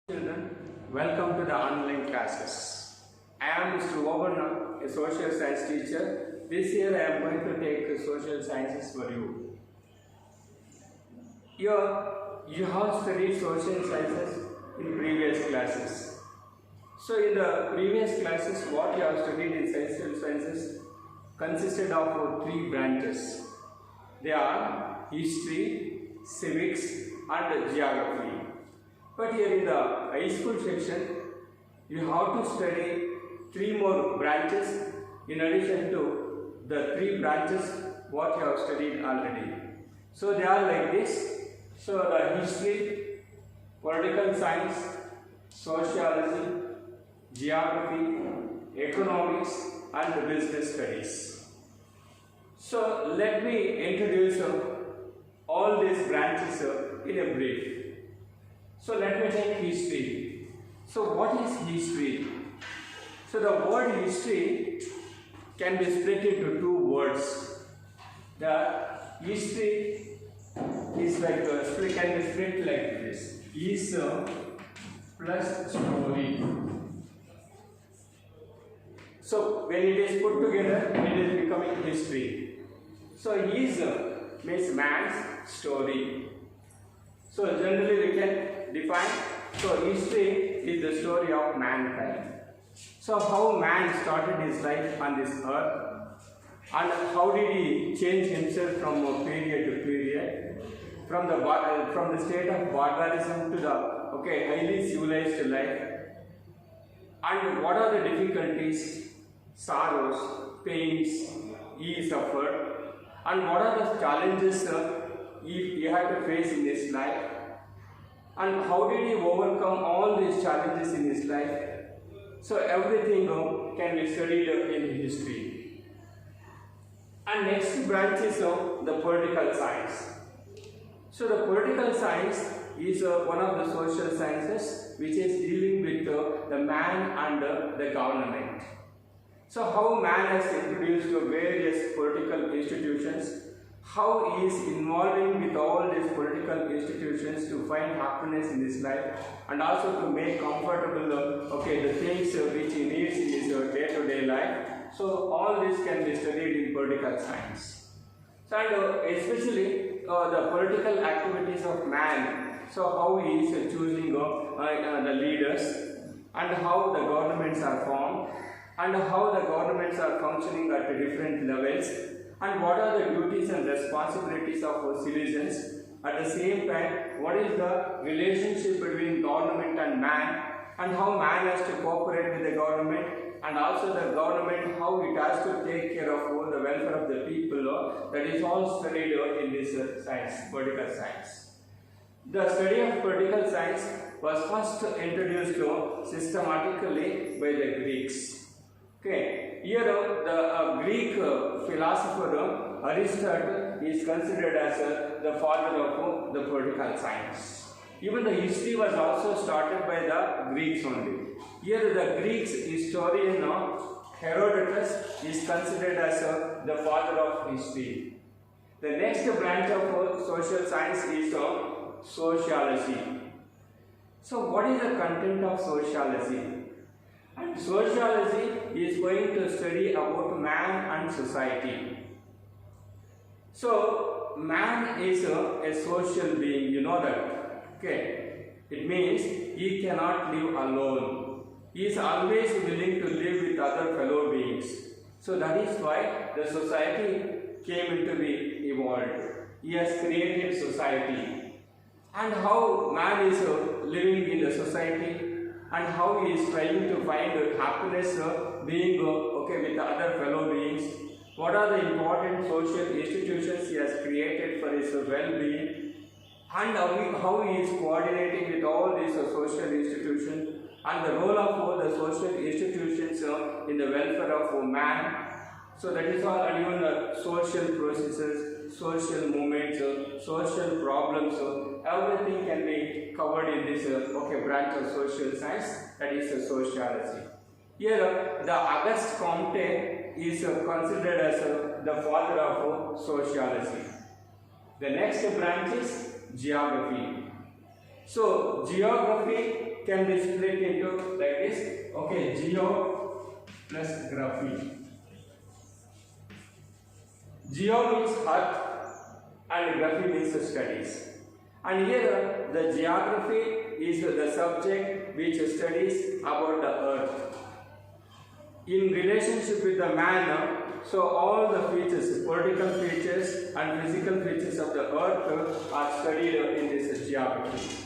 Children, welcome to the online classes. I am Mr. Oberna, a social science teacher. This year I am going to take social sciences for you. Here you have studied social sciences in previous classes. So in the previous classes what you have studied in social sciences consisted of three branches. They are history, civics and geography. But here in the high school section, you have to study three more branches in addition to the three branches what you have studied already. So they are like this. So the history, political science, sociology, geography, economics and business studies. So let me introduce all these branches in a brief. So let me take history. So what is history? So the word history can be split into two words. The history is like can be split like this: is plus story. So when it is put together, it is becoming history. So is means man's story. So generally we can define, so history is the story of mankind. So how man started his life on this earth and how did he change himself from period to period, from the state of barbarism to the highly civilized life, and what are the difficulties, sorrows, pains he suffered, and what are the challenges he had to face in his life, and how did he overcome all these challenges in his life. So everything can be studied in history. And next branch is the political science. So the political science is one of the social sciences which is dealing with the man and the government. So how man has introduced various political institutions, how he is involving with all these political institutions to find happiness in his life and also to make comfortable the things which he needs in his day-to-day life. So all this can be studied in political science. So and especially the political activities of man, so how he is choosing the leaders and how the governments are formed and how the governments are functioning at different levels, and what are the duties and responsibilities of citizens. At the same time, what is the relationship between government and man, and how man has to cooperate with the government, and also the government how it has to take care of the welfare of the people. That is all studied in this science, political science. The study of political science was first introduced systematically by the Greeks. Here the Greek philosopher Aristotle is considered as the father of the political science. Even the history was also started by the Greeks only. Here the Greeks historian Herodotus is considered as the father of history. The next branch of social science is sociology. So what is the content of sociology? And sociology is going to study about man and society. So man is a social being, you know that. It means he cannot live alone. He is always willing to live with other fellow beings. So that is why the society came into be evolved. He has created society. And how man is living in the society, and how he is trying to find happiness being with other fellow beings. What are the important social institutions he has created for his well-being, and how he is coordinating with all these social institutions, and the role of the social institutions in the welfare of man. So that is all, and even social processes, social movements, social problems, everything can be covered in this branch of social science, that is sociology. Here the Auguste Comte is considered as the father of sociology. The next branch is geography. So geography can be split into like this. Okay, geo plus graphy. Geo means earth and graphy means studies. And here the geography is the subject which studies about the earth. In relationship with the man, so all the features, political features and physical features of the earth are studied in this geography.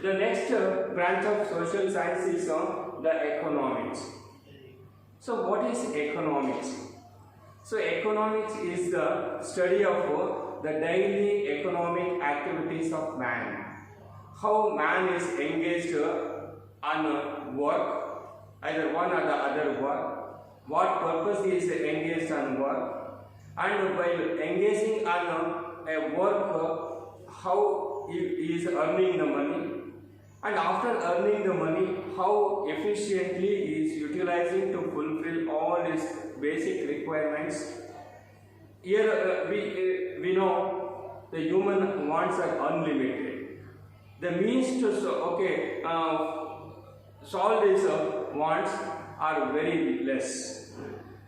The next branch of social science is the economics. So what is economics? So economics is the study of the daily economic activities of man. How man is engaged on work, either one or the other work, what purpose he is engaged on work, and while engaging on a work, how he is earning the money, and after earning the money, how efficiently he is utilizing to fulfill all his basic requirements. Here we know the human wants are unlimited. The means to solve these wants are very less.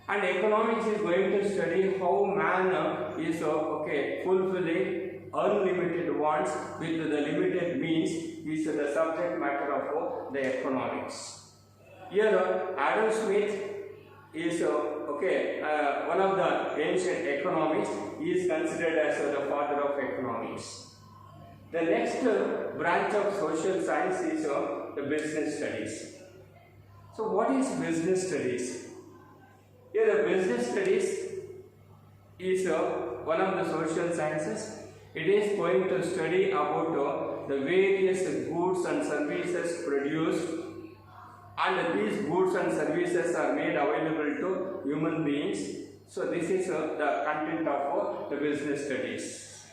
And economics is going to study how man is fulfilling unlimited wants with the limited means is the subject matter of the economics. Here Adam Smith is one of the ancient economists. He is considered as the father of economics. The next branch of social science is the business studies. So what is business studies? Here the business studies is one of the social sciences. It is going to study about the various goods and services produced, and these goods and services are made available to human beings. So this is the content of the business studies.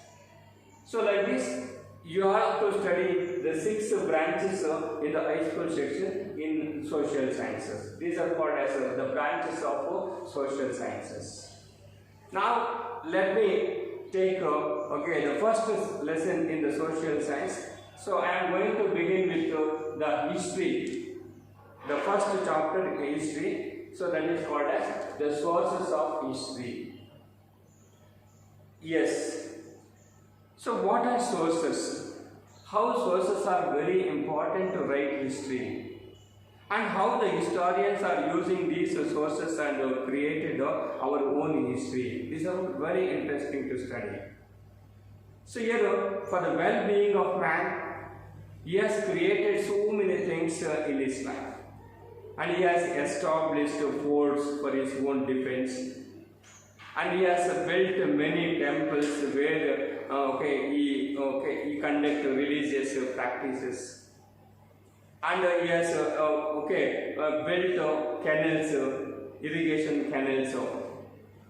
So like this, you have to study the 6 branches in the high school section in social sciences. These are called as the branches of social sciences. Now let me take the first lesson in the social science. So I am going to begin with the history. The first chapter in history. So that is called as the sources of history. Yes. So what are sources? How sources are very important to write history, and how the historians are using these sources and created our own history. These are very interesting to study. So here for the well-being of man, he has created so many things in his life, and he has established forts for his own defense, and he has built many temples where he conducts religious practices, and he has built canals, irrigation canals,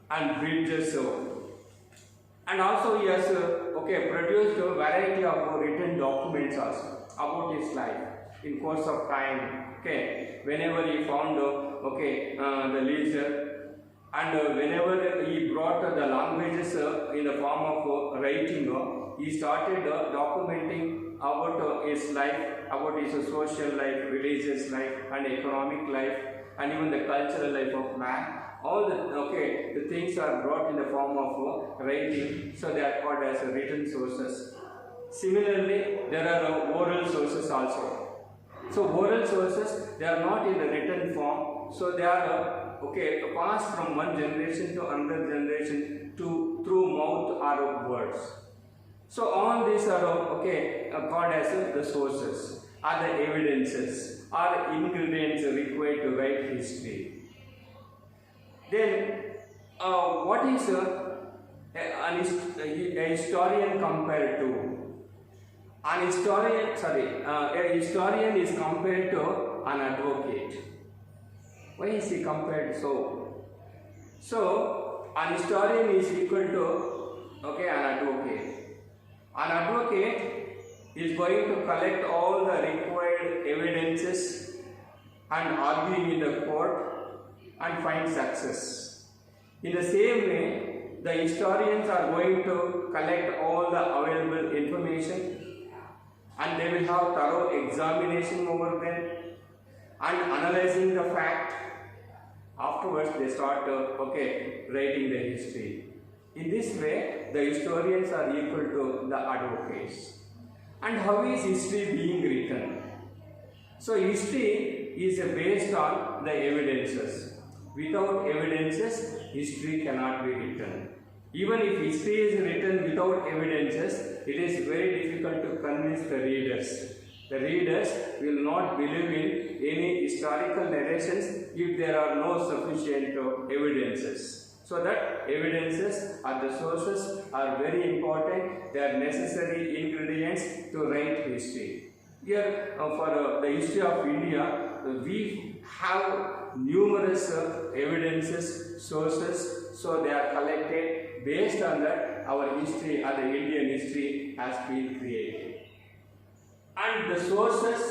and bridges, and also he has produced a variety of written documents also about his life in course of time. Whenever he found the leisure, and whenever he brought the languages in the form of writing, he started documenting about his life, about his social life, religious life, and economic life, and even the cultural life of man. All the things are brought in the form of writing, so they are called as written sources. Similarly, there are oral sources also. So oral sources, they are not in the written form, so they are passed from one generation to another generation through mouth or words. So all these are called as the sources, are the evidences, are ingredients required to write history. Then what is a historian compared to? A historian is compared to an advocate. Why is he compared so? So, an historian is equal to an advocate. An advocate is going to collect all the required evidences and arguing in the court and find success. In the same way, the historians are going to collect all the available information and they will have thorough examination over them and analyzing the fact. Afterwards they start writing the history. In this way the historians are equal to the advocates. And how is history being written? So history is based on the evidences. Without evidences, history cannot be written. Even if history is written without evidences, it is very difficult to convince the readers. The readers will not believe in any historical narrations if there are no sufficient evidences. So that evidences or the sources are very important. They are necessary ingredients to write history. Here for the history of India, we have numerous evidences, sources, so they are collected. Based on that, our history or the Indian history has been created. And the sources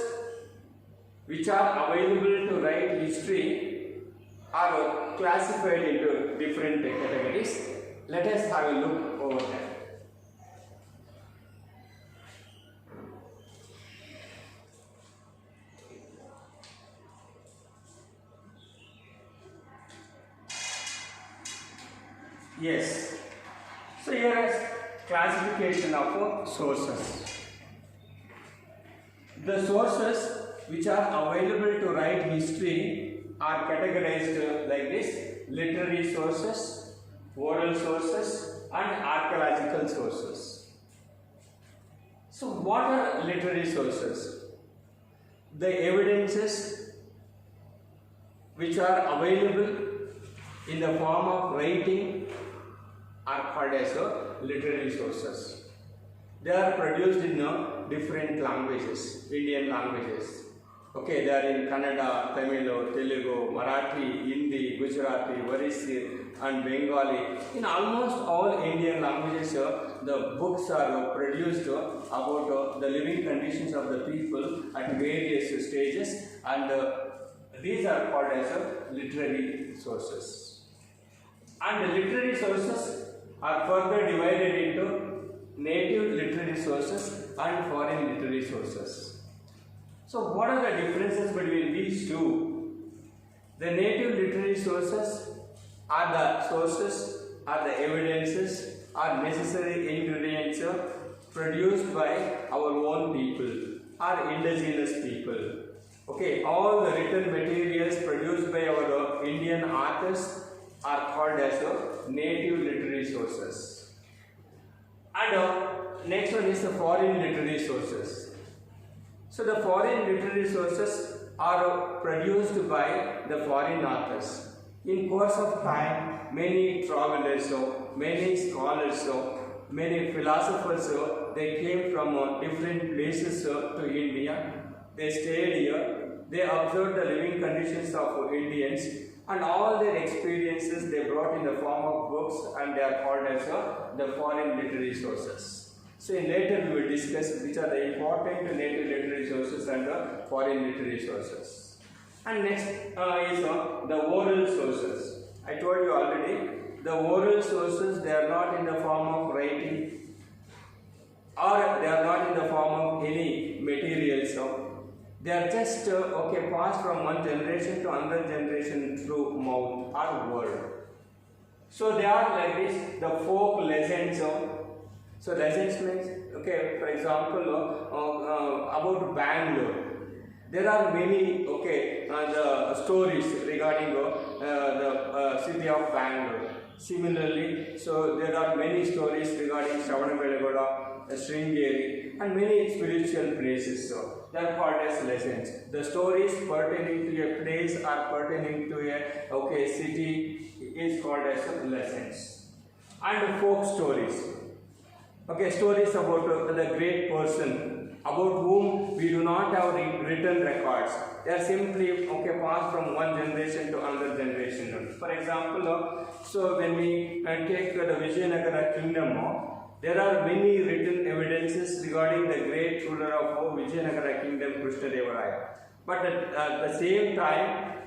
which are available to write history are classified into different categories. Let us have a look over that. Yes. So here is classification of sources. The sources which are available to write history are categorized like this: literary sources, oral sources, and archaeological sources. So what are literary sources? The evidences which are available in the form of writing are called as literary sources. They are produced in different languages, Indian languages. Okay, they are in Kannada, Tamil, Telugu, Marathi, Hindi, Gujarati, Varisi, and Bengali. In almost all Indian languages, the books are produced about the living conditions of the people at various stages, and these are called as literary sources. And the literary sources are further divided into native literary sources and foreign literary sources. So what are the differences between these two? The native literary sources are the sources, are the evidences, are necessary ingredients produced by our own people, are indigenous people. Okay, all the written materials produced by our Indian authors are called as native literary sources. And next one is the foreign literary sources. So the foreign literary sources are produced by the foreign authors. In course of time, many travelers, many scholars, many philosophers, they came from different places to India. They stayed here. They observed the living conditions of Indians, and all their experiences they brought in the form of books, and they are called as the foreign literary sources. So later we will discuss which are the important native literary sources and the foreign literary sources. And next is the oral sources. I told you already, the oral sources, they are not in the form of writing, or they are not in the form of any materials. They are just passed from one generation to another generation through mouth or word. So they are like this, the folk legends. So legends means, for example, about Bangalore. There are many the stories regarding the city of Bangalore. Similarly, so there are many stories regarding Shravanabellagoda, Sringeri, and many spiritual places. So they are called as legends. The stories pertaining to a place or pertaining to a city is called as legends. And folk stories. Stories about the great person about whom we do not have written records. They are simply passed from one generation to another generation. For example, so when we take the Vijayanagara kingdom, there are many written evidences regarding the great ruler of Vijayanagara kingdom, Krishnadevaraya. But at the same time,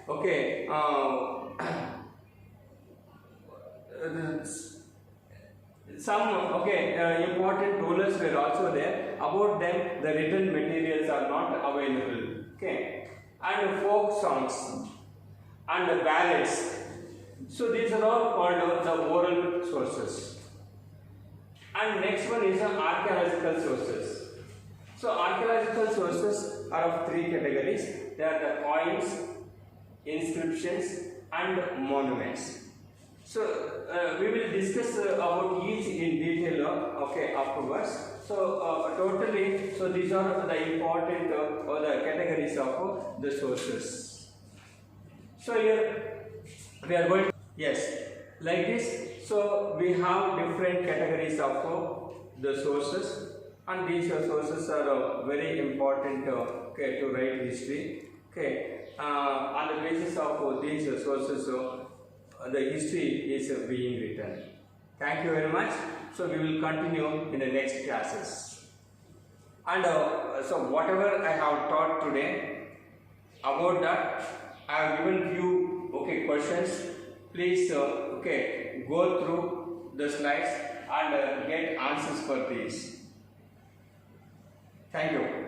some important rulers were also there. About them, the written materials are not available. Okay, and folk songs and ballads. So these are all called the oral sources. And next one is the archaeological sources. So archaeological sources are of three categories. They are the coins, inscriptions, and monuments. So we will discuss about each in detail afterwards. So totally, so these are the important or the categories of the sources. So here we are going to, yes, like this. So we have different categories of the sources, and these sources are very important to write history. Okay, on the basis of these sources, the history is being written. Thank you very much. So we will continue in the next classes. And so whatever I have taught today, about that, I have given you questions. Please go through the slides and get answers for these. Thank you.